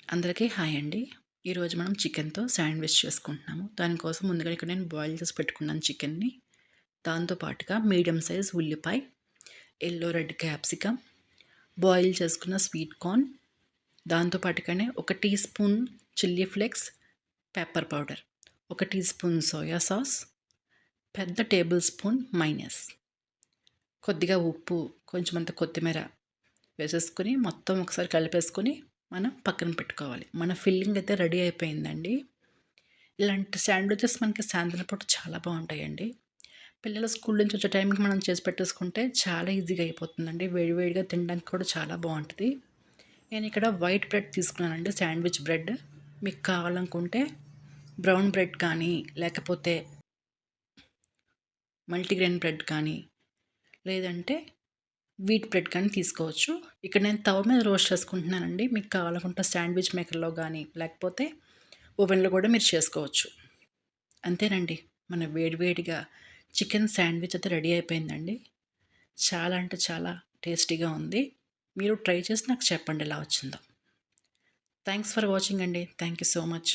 అందరికీ హాయ్ అండి. ఈరోజు మనం చికెన్‌తో శాండ్విచ్ చేసుకుంటున్నాము. దానికోసం ముందుగా ఇక్కడ నేను బాయిల్ చేసి పెట్టుకున్నాను చికెన్‌ని. దాంతో పాటుగా మీడియం సైజ్ ఉల్లిపాయ, యెల్లో రెడ్ క్యాప్సికమ్, బాయిల్ చేసుకున్న స్వీట్ కార్న్, దాంతో పాటుగానే ఒక teaspoon chilli flakes, pepper powder, ఒక టీ స్పూన్ సోయా సాస్, పెద్ద టేబుల్ స్పూన్ మైనస్, కొద్దిగా ఉప్పు, కొంచెమంత కొత్తిమీర వేసేసుకొని మొత్తం ఒకసారి కలిపేసుకొని మనం పక్కన పెట్టుకోవాలి. మన ఫిల్లింగ్ అయితే రెడీ అయిపోయిందండి. ఇలాంటి శాండ్విచెస్ మనకి సాయంత్రం పూట చాలా బాగుంటాయండి. పిల్లలు స్కూల్ నుంచి వచ్చే టైంకి మనం చేసి పెట్టేసుకుంటే చాలా ఈజీగా అయిపోతుందండి. వేడివేడిగా తినడానికి కూడా చాలా బాగుంటుంది. నేను ఇక్కడ వైట్ బ్రెడ్ తీసుకున్నానండి, శాండ్విచ్ బ్రెడ్. మీకు కావాలనుకుంటే బ్రౌన్ బ్రెడ్ కానీ, లేకపోతే మల్టీగ్రెయిన్ బ్రెడ్ కానీ, లేదంటే వీట్ బ్రెడ్ కానీ తీసుకోవచ్చు. ఇక్కడ నేను తవ మీద రోస్ట్ చేసుకుంటున్నానండి. మీకు కావాలనుకుంటే శాండ్విచ్ మేకర్‌లో గానీ, లేకపోతే ఓవెన్‌లో కూడా మీరు చేసుకోవచ్చు. అంతేనండి. మన వేడివేడిగా చికెన్ శాండ్విచ్ అయితే రెడీ అయిపోయిందండి. చాలా అంటే చాలా టేస్టీగా ఉంది. మీరు ట్రై చేసి నాకు చెప్పండి ఎలా వచ్చిందో. థాంక్స్ ఫర్ వాచింగ్ అండి. Thank you so much.